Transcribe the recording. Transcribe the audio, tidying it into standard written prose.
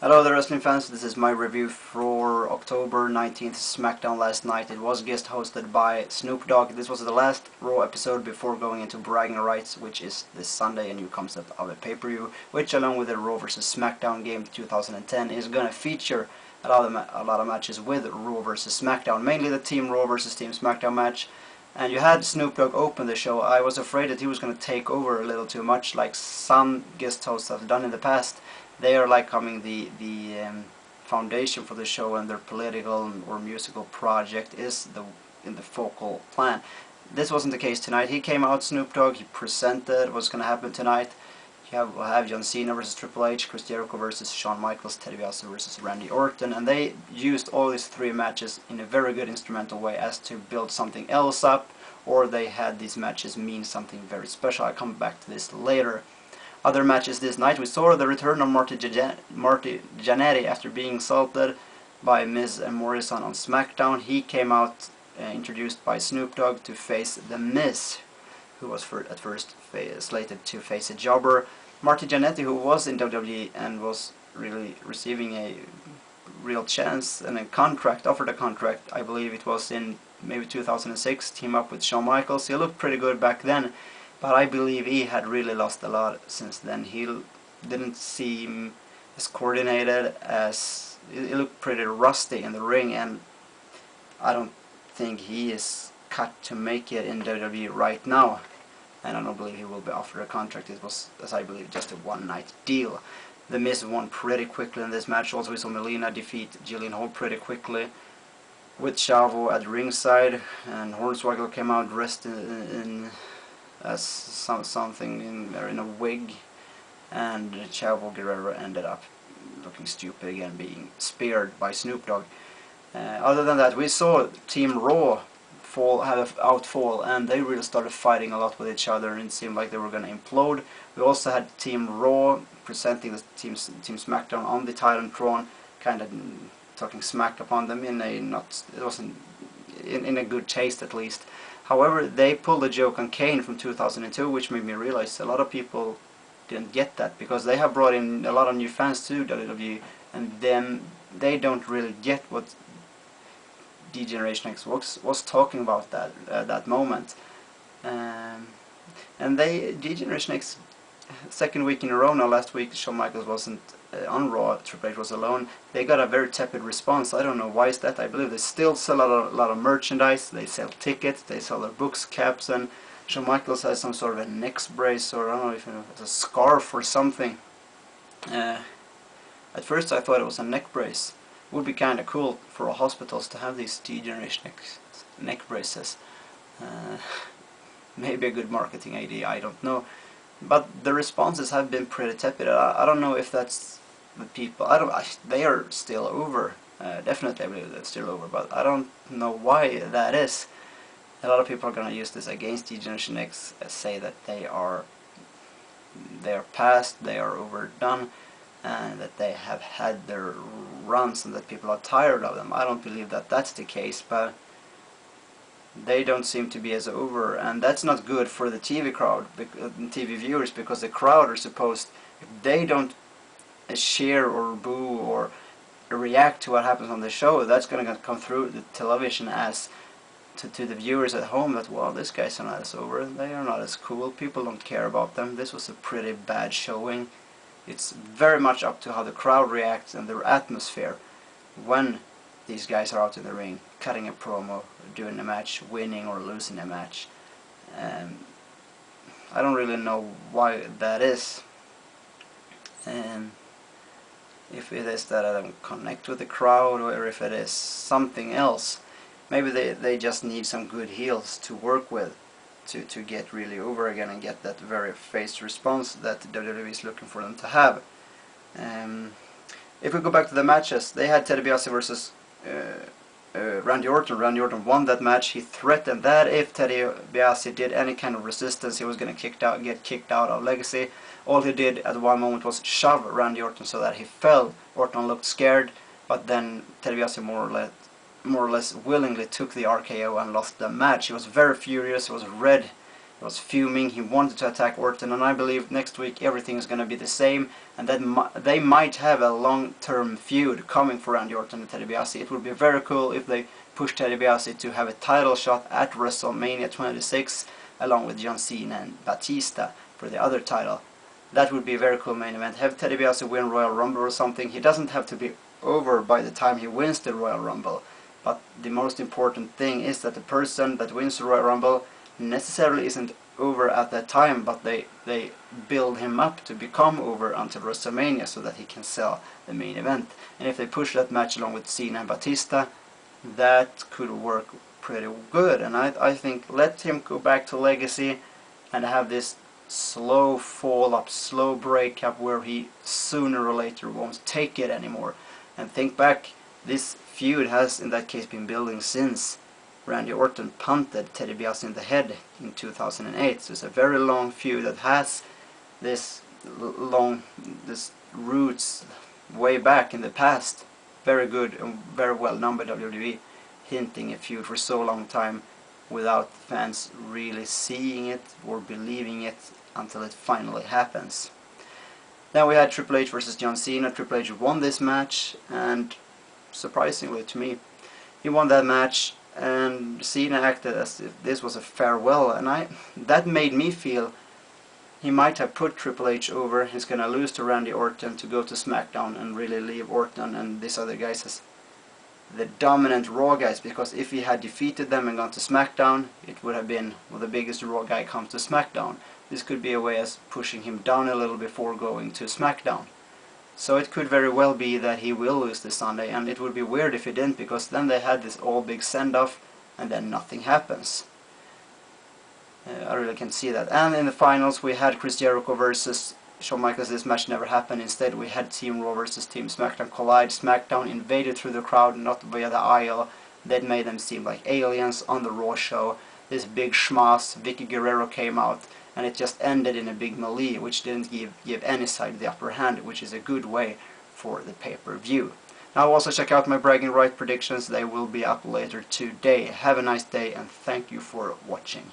Hello there wrestling fans, this is my review for October 19th SmackDown last night. It was guest hosted by Snoop Dogg. This was the last Raw episode before going into bragging rights, which is this Sunday, a new concept of a pay-per-view, which along with the Raw vs SmackDown game 2010 is going to feature a lot of matches with Raw vs SmackDown, mainly the Team Raw vs Team SmackDown match. And you had Snoop Dogg open the show. I was afraid that he was going to take over a little too much, like some guest hosts have done in the past. They are like coming the foundation for the show, and their political or musical project is in the focal plan. This wasn't the case tonight. He came out, Snoop Dogg, he presented what's going to happen tonight. We'll have John Cena versus Triple H, Chris Jericho versus Shawn Michaels, Ted DiBiase versus Randy Orton, and they used all these three matches in a very good instrumental way as to build something else up, or they had these matches mean something very special. I'll come back to this later. Other matches this night, we saw the return of Marty Jannetty after being assaulted by Miz and Morrison on SmackDown. He came out introduced by Snoop Dogg to face The Miz, who was at first slated to face a jobber. Marty Jannetty, who was in WWE and was really receiving a real chance and offered a contract, I believe it was in maybe 2006, team up with Shawn Michaels. He looked pretty good back then, but I believe he had really lost a lot since then. He didn't seem as coordinated, as he looked pretty rusty in the ring, and I don't think he is cut to make it in WWE right now. And I don't believe he will be offered a contract. It was, as I believe, just a one-night deal. The Miz won pretty quickly in this match. Also, we saw Melina defeat Jillian Hall pretty quickly with Chavo at ringside, and Hornswoggle came out dressed in as something in a wig, and Chavo Guerrero ended up looking stupid again, being speared by Snoop Dogg. Other than that, we saw Team Raw have an outfall, and they really started fighting a lot with each other, and it seemed like they were going to implode. We also had Team Raw presenting the Team SmackDown on the Titantron, kind of talking smack upon them in a good taste at least. However, they pulled a joke on Kane from 2002, which made me realize a lot of people didn't get that, because they have brought in a lot of new fans to WWE, and then they don't really get what D-Generation X was talking about that moment. And D-Generation X, second week in a row now. Last week Shawn Michaels wasn't on Raw, Triple H was alone. They got a very tepid response. I don't know why is that. I believe they still sell a lot of merchandise, they sell tickets, they sell their books, caps, and Shawn Michaels has some sort of a neck brace, or I don't know if it's a scarf or something. At first I thought it was a neck brace. It would be kind of cool for all hospitals to have these D-Generation X neck braces. Maybe a good marketing idea, I don't know. But the responses have been pretty tepid. I don't know if that's the people. They are still over. Definitely I believe they're still over, but I don't know why that is. A lot of people are going to use this against D-Generation X, say that they are past, they are overdone, and that they have had their runs and that people are tired of them. I don't believe that that's the case, but they don't seem to be as over, and that's not good for the TV crowd, TV viewers, because the crowd are supposed, if they don't cheer or boo or react to what happens on the show, that's going to come through the television as to the viewers at home that, well, this guy's not as over, they are not as cool, people don't care about them. This was a pretty bad showing. It's very much up to how the crowd reacts and their atmosphere when these guys are out in the ring, cutting a promo, doing a match, winning or losing a match. I don't really know why that is. If it is that I don't connect with the crowd, or if it is something else. Maybe they just need some good heels to work with to get really over again and get that very face response that WWE is looking for them to have. If we go back to the matches, they had Ted DiBiase versus Randy Orton. Randy Orton won that match. He threatened that if Ted DiBiase did any kind of resistance, he was going to get kicked out of Legacy. All he did at one moment was shove Randy Orton so that he fell. Orton looked scared, but then Ted DiBiase more or less willingly took the RKO and lost the match. He was very furious. He was red He was fuming, he wanted to attack Orton, and I believe next week everything is going to be the same, and that they might have a long-term feud coming for Randy Orton and Ted DiBiase. It would be very cool if they push Ted DiBiase to have a title shot at WrestleMania 26 along with John Cena and Batista for the other title. That would be a very cool main event. Have Ted DiBiase win Royal Rumble or something. He doesn't have to be over by the time he wins the Royal Rumble, but the most important thing is that the person that wins the Royal Rumble necessarily isn't over at that time, but they build him up to become over until WrestleMania so that he can sell the main event. And if they push that match along with Cena and Batista, that could work pretty good. And I think let him go back to Legacy and have this slow fall up, slow breakup where he sooner or later won't take it anymore. And think back, this feud has in that case been building since Randy Orton punted Ted DiBiase in the head in 2008. So it's a very long feud that has this roots way back in the past. Very good and very well known by WWE, hinting a feud for so long time without fans really seeing it or believing it until it finally happens. Then we had Triple H versus John Cena. Triple H won this match, and surprisingly to me, he won that match, and Cena acted as if this was a farewell, and that made me feel he might have put Triple H over. He's gonna lose to Randy Orton to go to SmackDown and really leave Orton and these other guys as the dominant Raw guys, because if he had defeated them and gone to SmackDown, it would have been, well, the biggest Raw guy comes to SmackDown. This could be a way of pushing him down a little before going to SmackDown. So it could very well be that he will lose this Sunday, and it would be weird if he didn't, because then they had this all big send-off and then nothing happens. I really can see that. And in the finals we had Chris Jericho versus Shawn Michaels. This match never happened. Instead we had Team Raw versus Team SmackDown collide. SmackDown invaded through the crowd, not via the aisle. That made them seem like aliens on the Raw show. This big schmoz, Vicky Guerrero, came out, and it just ended in a big melee, which didn't give any side the upper hand, which is a good way for the pay-per-view. Now also check out my bragging right predictions. They will be up later today. Have a nice day, and thank you for watching.